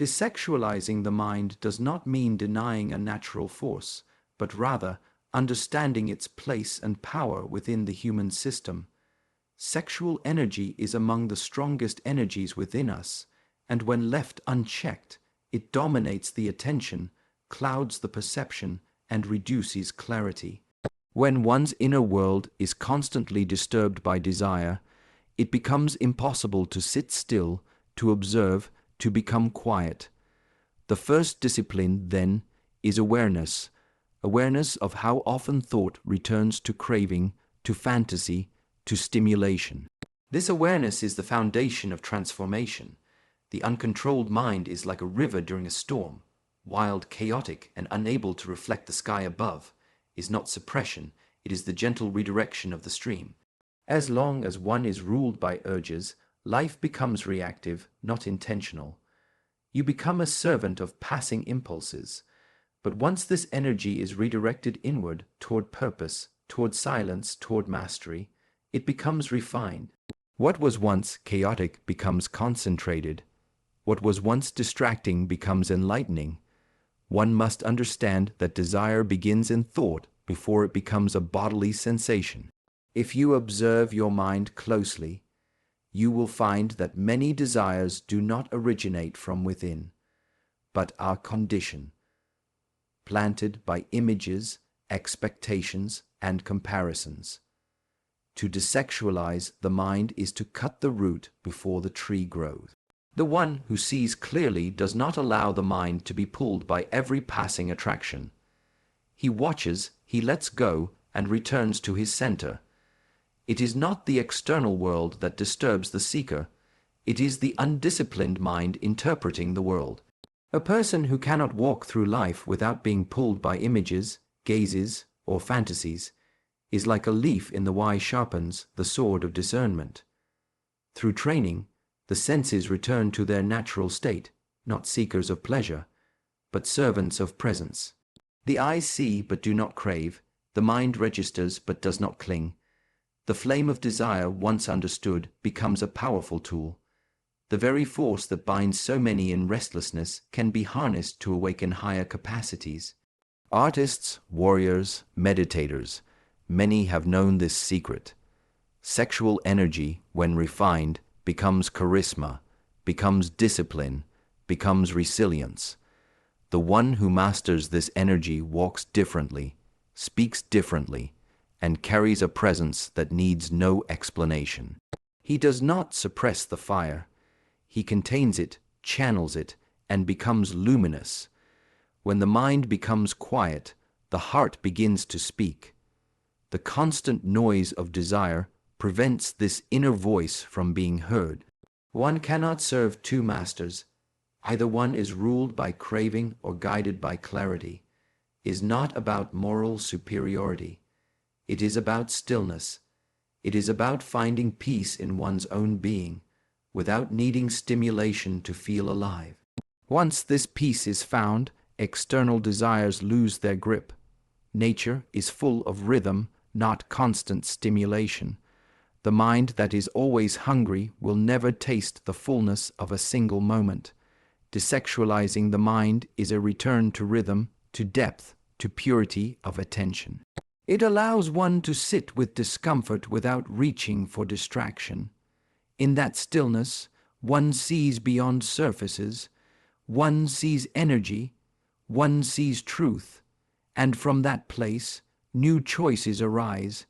Desexualizing the mind does not mean denying a natural force, but rather understanding its place and power within the human system. Sexual energy is among the strongest energies within us, and when left unchecked, it dominates the attention, clouds the perception, and reduces clarity. When one's inner world is constantly disturbed by desire, it becomes impossible to sit still, to observe, to become quiet. The first discipline, then, is awareness. Awareness of how often thought returns to craving, to fantasy, to stimulation. This awareness is the foundation of transformation. The uncontrolled mind is like a river during a storm, wild, chaotic, and unable to reflect the sky above. Is not suppression, it is the gentle redirection of the stream. As long as one is ruled by urges, life becomes reactive, not intentional. You become a servant of passing impulses. But once this energy is redirected inward, toward purpose, toward silence, toward mastery, it becomes refined. What was once chaotic becomes concentrated. What was once distracting becomes enlightening. One must understand that desire begins in thought before it becomes a bodily sensation. If you observe your mind closely, you will find that many desires do not originate from within, but are conditioned, planted by images, expectations, and comparisons. To desexualize the mind is to cut the root before the tree grows. The one who sees clearly does not allow the mind to be pulled by every passing attraction. He watches, he lets go, and returns to his center. It is not the external world that disturbs the seeker. It is the undisciplined mind interpreting the world. A person who cannot walk through life without being pulled by images, gazes, or fantasies is like a leaf in the wise sharpens the sword of discernment. Through training, the senses return to their natural state, not seekers of pleasure, but servants of presence. The eyes see but do not crave, the mind registers but does not cling. The flame of desire, once understood, becomes a powerful tool. The very force that binds so many in restlessness can be harnessed to awaken higher capacities. Artists, warriors, meditators, many have known this secret. Sexual energy, when refined, becomes charisma, becomes discipline, becomes resilience. The one who masters this energy walks differently, speaks differently, and carries a presence that needs no explanation. He does not suppress the fire. He contains it, channels it, and becomes luminous. When the mind becomes quiet, the heart begins to speak. The constant noise of desire prevents this inner voice from being heard. One cannot serve two masters. Either one is ruled by craving or guided by clarity. It is not about moral superiority. It is about stillness. It is about finding peace in one's own being, without needing stimulation to feel alive. Once this peace is found, external desires lose their grip. Nature is full of rhythm, not constant stimulation. The mind that is always hungry will never taste the fullness of a single moment. Desexualizing the mind is a return to rhythm, to depth, to purity of attention. It allows one to sit with discomfort without reaching for distraction. In that stillness, one sees beyond surfaces, one sees energy, one sees truth, and from that place, new choices arise,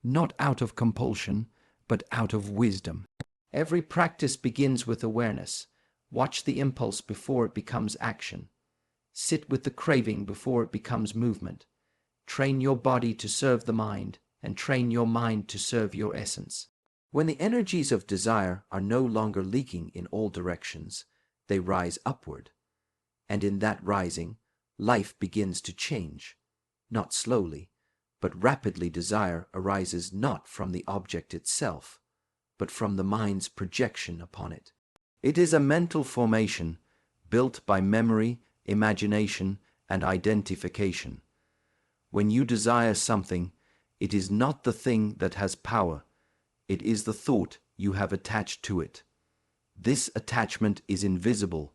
not out of compulsion, but out of wisdom. Every practice begins with awareness. Watch the impulse before it becomes action. Sit with the craving before it becomes movement. Train your body to serve the mind, and train your mind to serve your essence. When the energies of desire are no longer leaking in all directions, they rise upward. And in that rising, life begins to change. Not slowly, but rapidly. Desire arises not from the object itself, but from the mind's projection upon it. It is a mental formation built by memory, imagination, and identification. When you desire something, it is not the thing that has power, it is the thought you have attached to it. This attachment is invisible,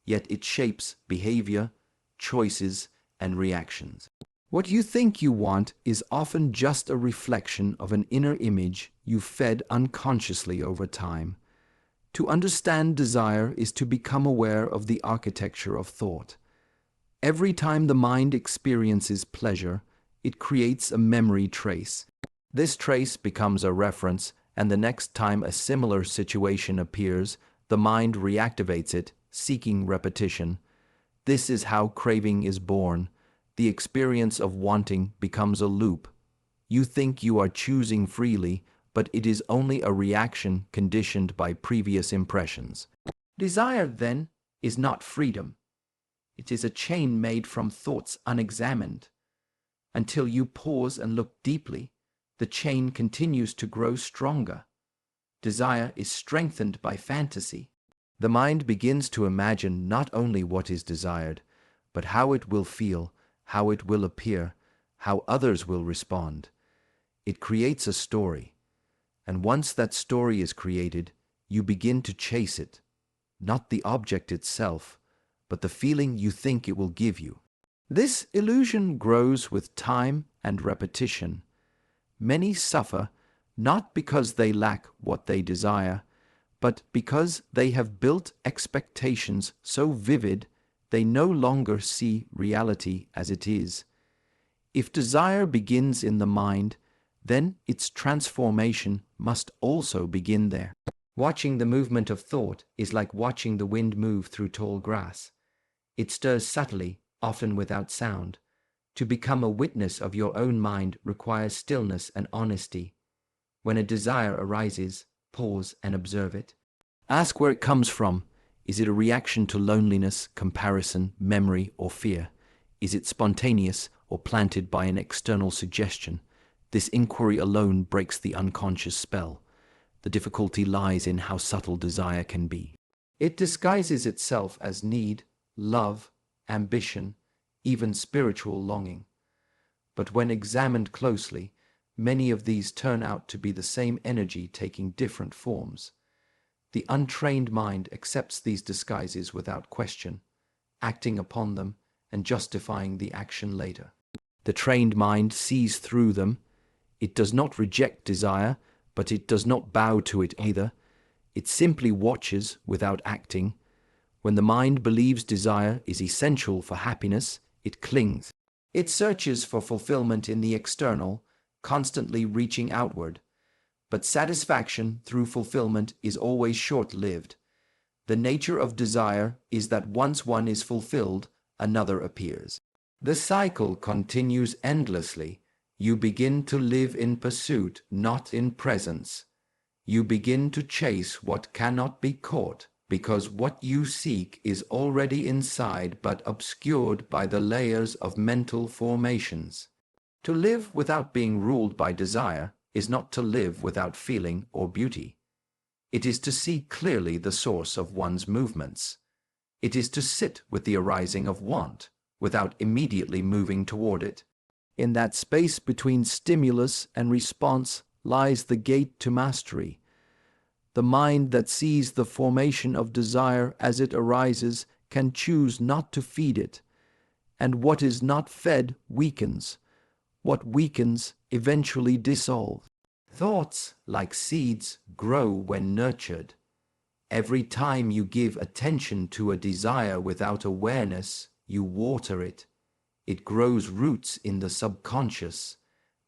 yet it shapes behavior, choices, and reactions. What you think you want is often just a reflection of an inner image you fed unconsciously over time. To understand desire is to become aware of the architecture of thought. Every time the mind experiences pleasure, it creates a memory trace. This trace becomes a reference, and the next time a similar situation appears, the mind reactivates it, seeking repetition. This is how craving is born. The experience of wanting becomes a loop. You think you are choosing freely, but it is only a reaction conditioned by previous impressions. Desire, then, is not freedom. It is a chain made from thoughts unexamined. Until you pause and look deeply, the chain continues to grow stronger. Desire is strengthened by fantasy. The mind begins to imagine not only what is desired, but how it will feel, how it will appear, how others will respond. It creates a story, and once that story is created, you begin to chase it, not the object itself, but the feeling you think it will give you. This illusion grows with time and repetition. Many suffer not because they lack what they desire, but because they have built expectations so vivid they no longer see reality as it is. If desire begins in the mind, then its transformation must also begin there. Watching the movement of thought is like watching the wind move through tall grass. It stirs subtly, often without sound. To become a witness of your own mind requires stillness and honesty. When a desire arises, pause and observe it. Ask where it comes from. Is it a reaction to loneliness, comparison, memory, or fear? Is it spontaneous or planted by an external suggestion? This inquiry alone breaks the unconscious spell. The difficulty lies in how subtle desire can be. It disguises itself as need, love, ambition, even spiritual longing. But when examined closely, many of these turn out to be the same energy taking different forms. The untrained mind accepts these disguises without question, acting upon them and justifying the action later. The trained mind sees through them. It does not reject desire, but it does not bow to it either. It simply watches without acting. When the mind believes desire is essential for happiness, it clings. It searches for fulfillment in the external, constantly reaching outward. But satisfaction through fulfillment is always short-lived. The nature of desire is that once one is fulfilled, another appears. The cycle continues endlessly. You begin to live in pursuit, not in presence. You begin to chase what cannot be caught, because what you seek is already inside but obscured by the layers of mental formations. To live without being ruled by desire is not to live without feeling or beauty. It is to see clearly the source of one's movements. It is to sit with the arising of want, without immediately moving toward it. In that space between stimulus and response lies the gate to mastery. The mind that sees the formation of desire as it arises can choose not to feed it, and what is not fed weakens. What weakens eventually dissolves. Thoughts, like seeds, grow when nurtured. Every time you give attention to a desire without awareness, you water it. It grows roots in the subconscious.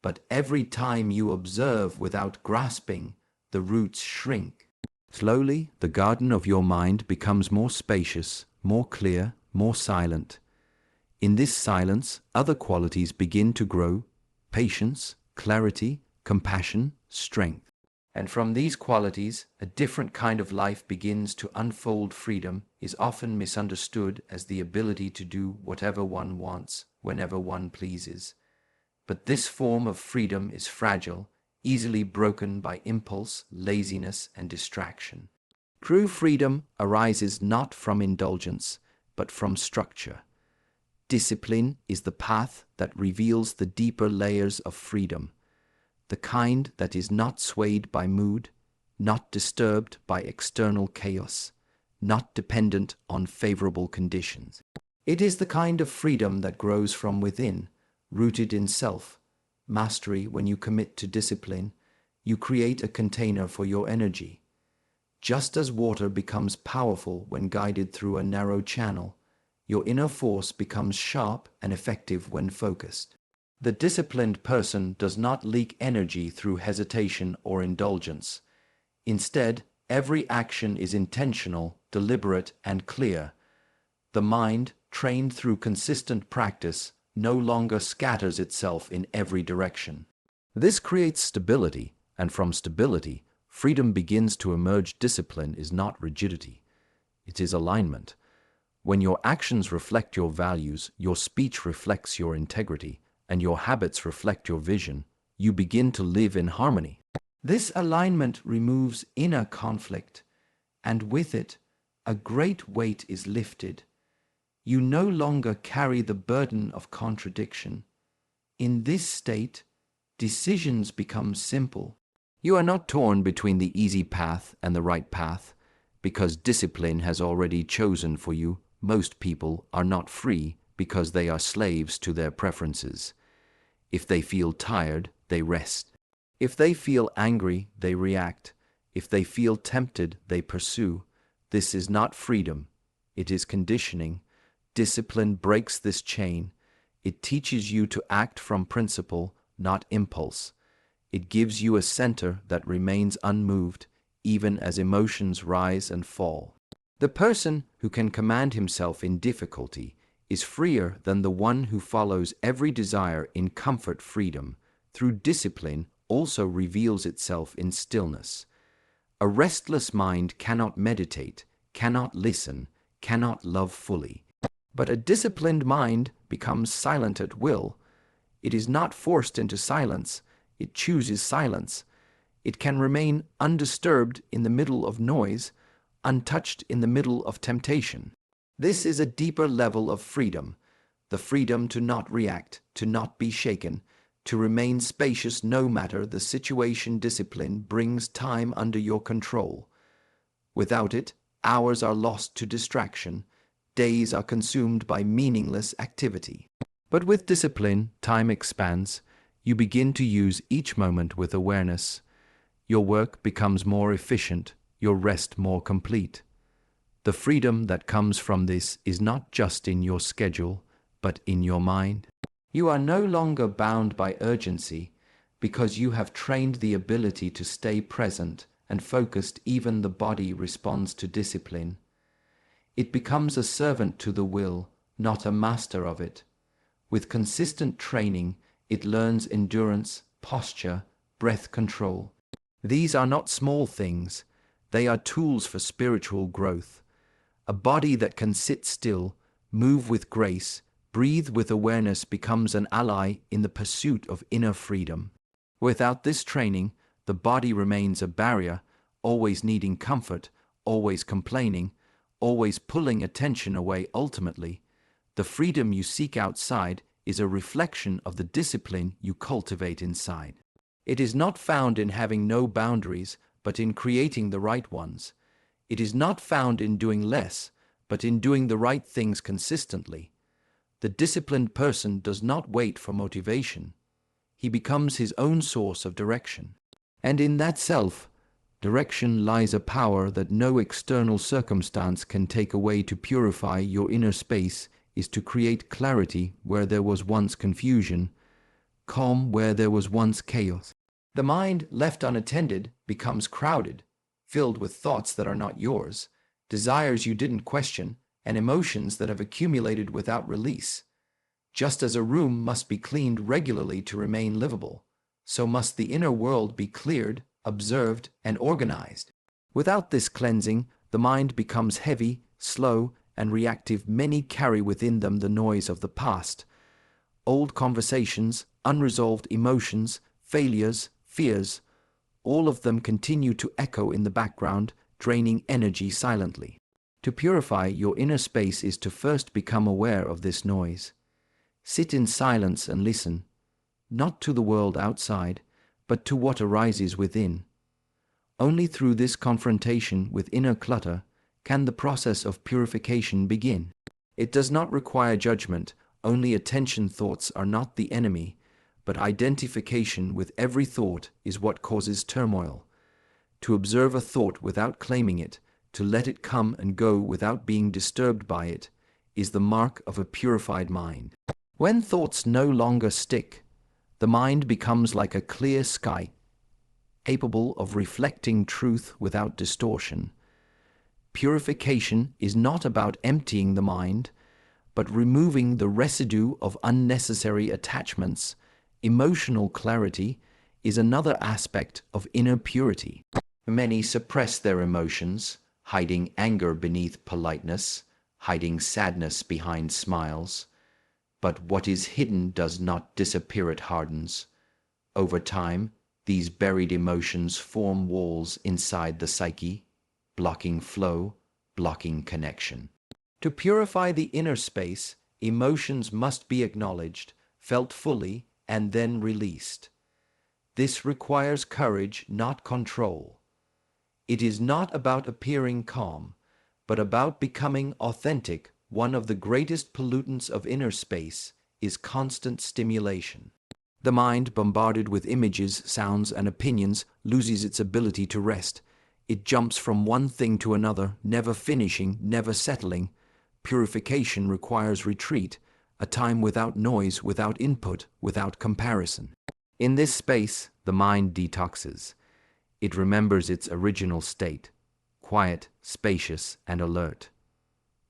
But every time you observe without grasping, the roots shrink. Slowly, the garden of your mind becomes more spacious, more clear, more silent. In this silence, other qualities begin to grow: patience, clarity, compassion, strength. And from these qualities, a different kind of life begins to unfold. Freedom is often misunderstood as the ability to do whatever one wants, whenever one pleases. But this form of freedom is fragile, easily broken by impulse, laziness, and distraction. True freedom arises not from indulgence, but from structure. Discipline is the path that reveals the deeper layers of freedom, the kind that is not swayed by mood, not disturbed by external chaos, not dependent on favorable conditions. It is the kind of freedom that grows from within, rooted in self. Mastery. When you commit to discipline, you create a container for your energy. Just as water becomes powerful when guided through a narrow channel, your inner force becomes sharp and effective when focused. The disciplined person does not leak energy through hesitation or indulgence. Instead, every action is intentional, deliberate, and clear. The mind, trained through consistent practice, no longer scatters itself in every direction. This creates stability, and from stability, freedom begins to emerge. Discipline is not rigidity. It is alignment. When your actions reflect your values, your speech reflects your integrity, and your habits reflect your vision, you begin to live in harmony. This alignment removes inner conflict, and with it, a great weight is lifted. You no longer carry the burden of contradiction. In this state, decisions become simple. You are not torn between the easy path and the right path, because discipline has already chosen for you. Most people are not free because they are slaves to their preferences. If they feel tired, they rest. If they feel angry, they react. If they feel tempted, they pursue. This is not freedom. It is conditioning. Discipline breaks this chain. It teaches you to act from principle, not impulse. It gives you a center that remains unmoved, even as emotions rise and fall. The person who can command himself in difficulty is freer than the one who follows every desire in comfort. Freedom, through discipline, also reveals itself in stillness. A restless mind cannot meditate, cannot listen, cannot love fully. But a disciplined mind becomes silent at will. It is not forced into silence. It chooses silence. It can remain undisturbed in the middle of noise, untouched in the middle of temptation. This is a deeper level of freedom, the freedom to not react, to not be shaken, to remain spacious no matter the situation. Discipline brings time under your control. Without it, hours are lost to distraction. Days are consumed by meaningless activity. But with discipline, time expands. You begin to use each moment with awareness. Your work becomes more efficient, your rest more complete. The freedom that comes from this is not just in your schedule, but in your mind. You are no longer bound by urgency because you have trained the ability to stay present and focused. Even the body responds to discipline. It becomes a servant to the will, not a master of it. With consistent training, it learns endurance, posture, breath control. These are not small things. They are tools for spiritual growth. A body that can sit still, move with grace, breathe with awareness becomes an ally in the pursuit of inner freedom. Without this training, the body remains a barrier, always needing comfort, always complaining, always pulling attention away. Ultimately, the freedom you seek outside is a reflection of the discipline you cultivate inside. It is not found in having no boundaries, but in creating the right ones. It is not found in doing less, but in doing the right things consistently. The disciplined person does not wait for motivation. He becomes his own source of direction. And in that self-direction lies a power that no external circumstance can take away. To purify your inner space is to create clarity where there was once confusion, calm where there was once chaos. The mind, left unattended, becomes crowded, filled with thoughts that are not yours, desires you didn't question, and emotions that have accumulated without release. Just as a room must be cleaned regularly to remain livable, so must the inner world be cleared, observed, and organized. Without this cleansing, the mind becomes heavy, slow, and reactive. Many carry within them the noise of the past, old conversations, unresolved emotions, failures, fears. All of them continue to echo in the background, draining energy silently. To purify your inner space is to first become aware of this noise. Sit in silence and listen, not to the world outside, but to what arises within. Only through this confrontation with inner clutter can the process of purification begin. It does not require judgment, only attention. Thoughts are not the enemy, but identification with every thought is what causes turmoil. To observe a thought without claiming it, to let it come and go without being disturbed by it, is the mark of a purified mind. When thoughts no longer stick, the mind becomes like a clear sky, capable of reflecting truth without distortion. Purification is not about emptying the mind, but removing the residue of unnecessary attachments. Emotional clarity is another aspect of inner purity. Many suppress their emotions, hiding anger beneath politeness, hiding sadness behind smiles. But what is hidden does not disappear, it hardens. Over time, these buried emotions form walls inside the psyche, blocking flow, blocking connection. To purify the inner space, emotions must be acknowledged, felt fully, and then released. This requires courage, not control. It is not about appearing calm, but about becoming authentic. One of the greatest pollutants of inner space is constant stimulation. The mind, bombarded with images, sounds, and opinions, loses its ability to rest. It jumps from one thing to another, never finishing, never settling. Purification requires retreat, a time without noise, without input, without comparison. In this space, the mind detoxes. It remembers its original state, quiet, spacious, and alert.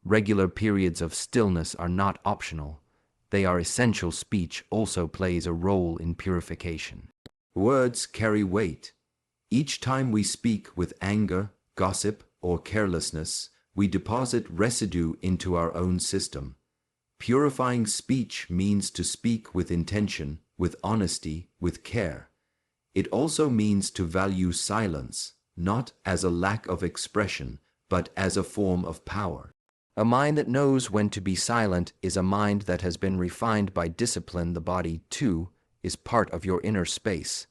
Regular periods of stillness are not optional. They are essential. Speech also plays a role in purification. Words carry weight. Each time we speak with anger, gossip, or carelessness, we deposit residue into our own system. Purifying speech means to speak with intention, with honesty, with care. It also means to value silence, not as a lack of expression, but as a form of power. A mind that knows when to be silent is a mind that has been refined by discipline. The body, too, is part of your inner space.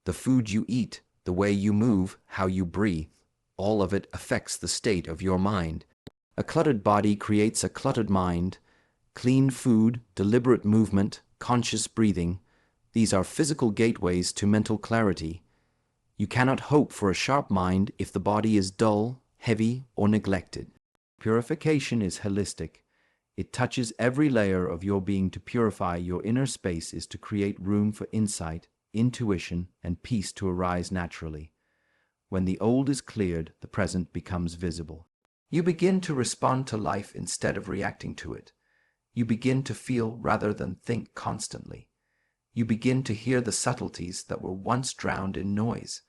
The food you eat, the way you move, how you breathe, all of it affects the state of your mind. A cluttered body creates a cluttered mind. Clean food, deliberate movement, conscious breathing, these are physical gateways to mental clarity. You cannot hope for a sharp mind if the body is dull, heavy, or neglected. Purification is holistic. It touches every layer of your being. To purify your inner space is to create room for insight, intuition, and peace to arise naturally. When the old is cleared, the present becomes visible. You begin to respond to life instead of reacting to it. You begin to feel rather than think constantly. You begin to hear the subtleties that were once drowned in noise.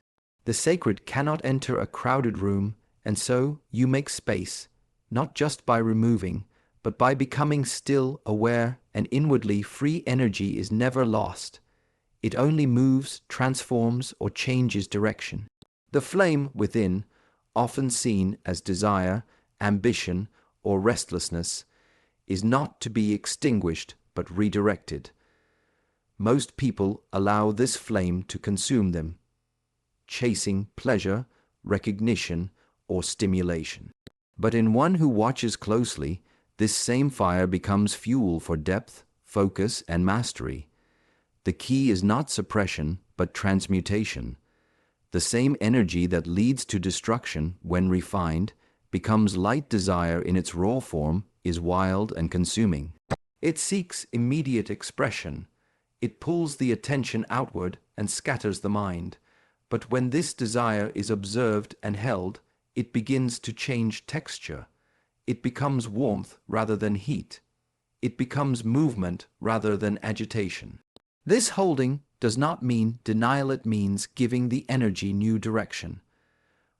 The sacred cannot enter a crowded room, and so you make space, not just by removing, but by becoming still, aware, and inwardly free. Energy is never lost. It only moves, transforms, or changes direction. The flame within, often seen as desire, ambition, or restlessness, is not to be extinguished but redirected. Most people allow this flame to consume them, chasing pleasure, recognition, or stimulation. But in one who watches closely, this same fire becomes fuel for depth, focus, and mastery. The key is not suppression, but transmutation. The same energy that leads to destruction, when refined, becomes light. Desire in its raw form is wild and consuming. It seeks immediate expression. It pulls the attention outward and scatters the mind. But when this desire is observed and held, it begins to change texture. It becomes warmth rather than heat. It becomes movement rather than agitation. This holding does not mean denial. It means giving the energy new direction.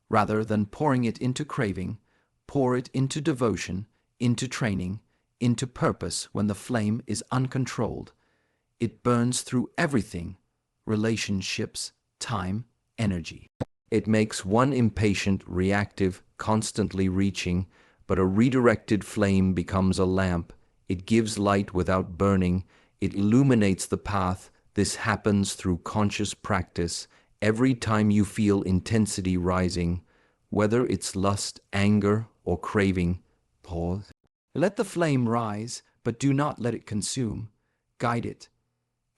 Rather than pouring it into craving, pour it into devotion, into training, into purpose. When the flame is uncontrolled, it burns through everything: relationships, time, energy. It makes one impatient, reactive, constantly reaching, but a redirected flame becomes a lamp. It gives light without burning. It illuminates the path. This happens through conscious practice. Every time you feel intensity rising, whether it's lust, anger, or craving. Pause. Let the flame rise, but do not let it consume. Guide it.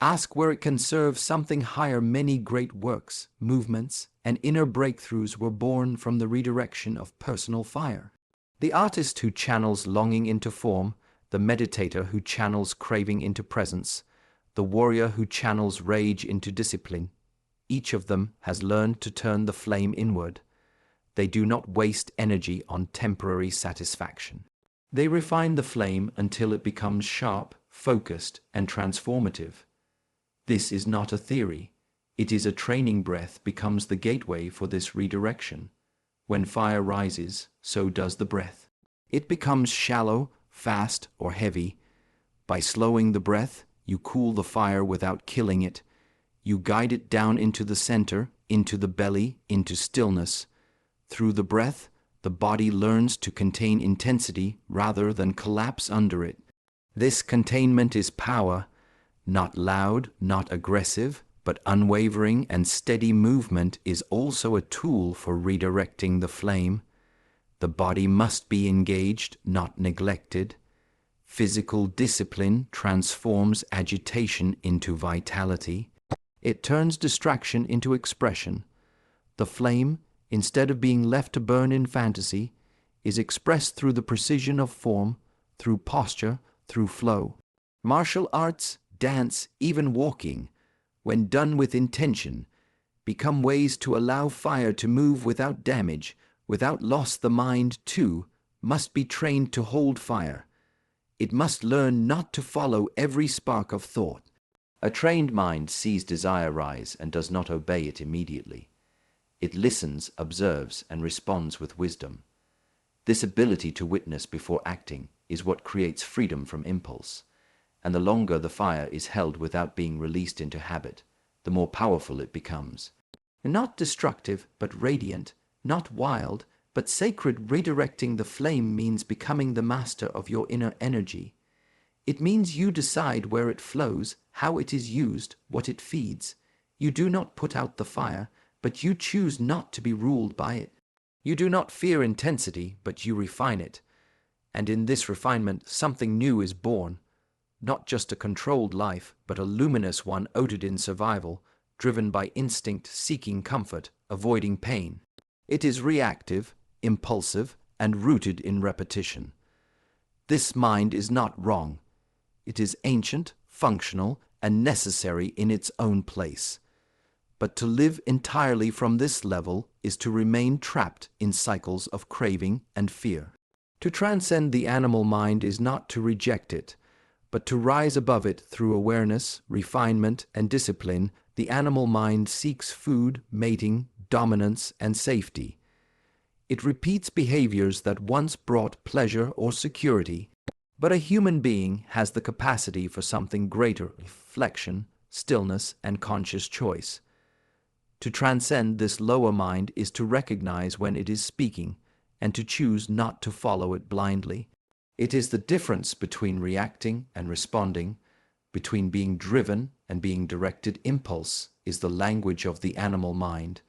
Ask where it can serve something higher. Many great works, movements, and inner breakthroughs were born from the redirection of personal fire. The artist who channels longing into form, the meditator who channels craving into presence, the warrior who channels rage into discipline, each of them has learned to turn the flame inward. They do not waste energy on temporary satisfaction. They refine the flame until it becomes sharp, focused, and transformative. This is not a theory. It is a training. Breath becomes the gateway for this redirection. When fire rises, so does the breath. It becomes shallow, fast, or heavy. By slowing the breath, you cool the fire without killing it. You guide it down into the center, into the belly, into stillness. Through the breath, the body learns to contain intensity rather than collapse under it. This containment is power. Not loud, not aggressive, but unwavering and steady movement is also a tool for redirecting the flame. The body must be engaged, not neglected. Physical discipline transforms agitation into vitality. It turns distraction into expression. The flame, instead of being left to burn in fantasy, is expressed through the precision of form, through posture, through flow. Martial arts, dance, even walking, when done with intention, become ways to allow fire to move without damage, without loss. The mind, too, must be trained to hold fire. It must learn not to follow every spark of thought. A trained mind sees desire rise and does not obey it immediately. It listens, observes, and responds with wisdom. This ability to witness before acting is what creates freedom from impulse. And the longer the fire is held without being released into habit, the more powerful it becomes. Not destructive, but radiant, not wild, but sacred. Redirecting the flame means becoming the master of your inner energy. It means you decide where it flows, how it is used, what it feeds. You do not put out the fire, but you choose not to be ruled by it. You do not fear intensity, but you refine it. And in this refinement, something new is born. Not just a controlled life, but a luminous one rooted in survival, driven by instinct, seeking comfort, avoiding pain. It is reactive, impulsive, and rooted in repetition. This mind is not wrong. It is ancient, functional, and necessary in its own place. But to live entirely from this level is to remain trapped in cycles of craving and fear. To transcend the animal mind is not to reject it, but to rise above it through awareness, refinement, and discipline. The animal mind seeks food, mating, dominance, and safety. It repeats behaviors that once brought pleasure or security, but a human being has the capacity for something greater: reflection, stillness, and conscious choice. To transcend this lower mind is to recognize when it is speaking, and to choose not to follow it blindly. It is the difference between reacting and responding, between being driven and being directed. Impulse is the language of the animal mind.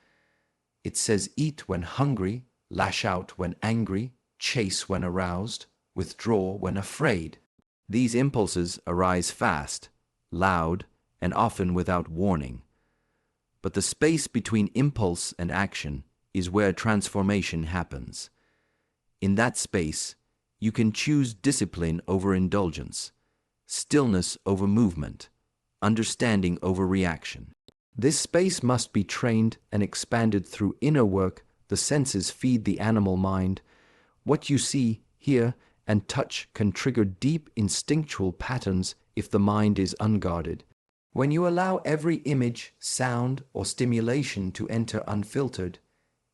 It says eat when hungry, lash out when angry, chase when aroused, withdraw when afraid. These impulses arise fast, loud, and often without warning. But the space between impulse and action is where transformation happens. In that space, you can choose discipline over indulgence, stillness over movement, understanding over reaction. This space must be trained and expanded through inner work. The senses feed the animal mind. What you see, hear, and touch can trigger deep instinctual patterns if the mind is unguarded. When you allow every image, sound, or stimulation to enter unfiltered,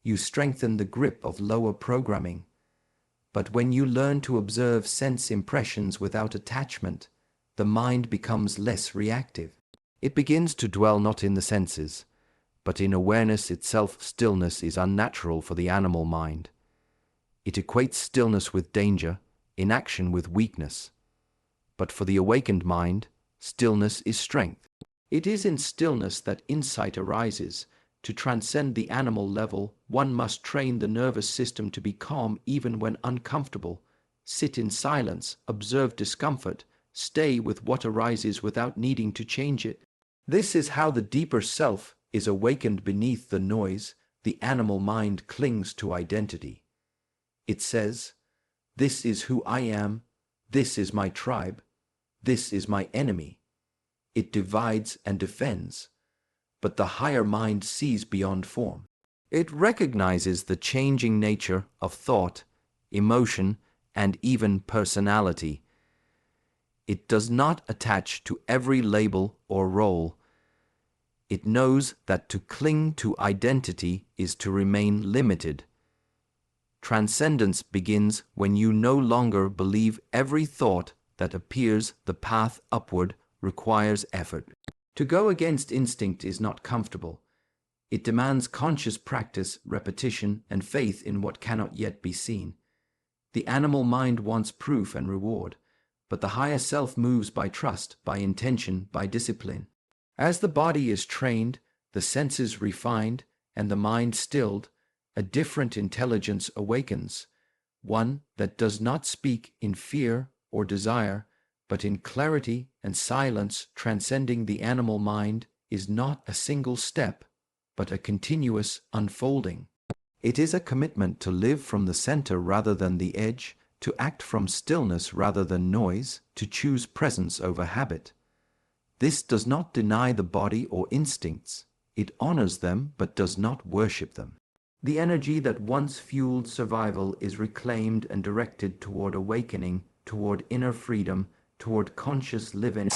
you strengthen the grip of lower programming. But when you learn to observe sense impressions without attachment, the mind becomes less reactive. It begins to dwell not in the senses, but in awareness itself. Stillness is unnatural for the animal mind. It equates stillness with danger, inaction with weakness. But for the awakened mind, stillness is strength. It is in stillness that insight arises, To transcend the animal level, one must train the nervous system to be calm even when uncomfortable, sit in silence, observe discomfort, stay with what arises without needing to change it. This is how the deeper self is awakened beneath the noise. The animal mind clings to identity. It says, "This is who I am, this is my tribe, this is my enemy." It divides and defends. But the higher mind sees beyond form. It recognizes the changing nature of thought, emotion, and even personality. It does not attach to every label or role. It knows that to cling to identity is to remain limited. Transcendence begins when you no longer believe every thought that appears. The path upward requires effort. To go against instinct is not comfortable. It demands conscious practice, repetition, and faith in what cannot yet be seen. The animal mind wants proof and reward, but the higher self moves by trust, by intention, by discipline. As the body is trained, the senses refined, and the mind stilled, a different intelligence awakens, one that does not speak in fear or desire, but in clarity and silence. Transcending the animal mind is not a single step, but a continuous unfolding. It is a commitment to live from the center rather than the edge, to act from stillness rather than noise, to choose presence over habit. This does not deny the body or instincts. It honors them but does not worship them. The energy that once fueled survival is reclaimed and directed toward awakening, toward inner freedom, toward conscious living.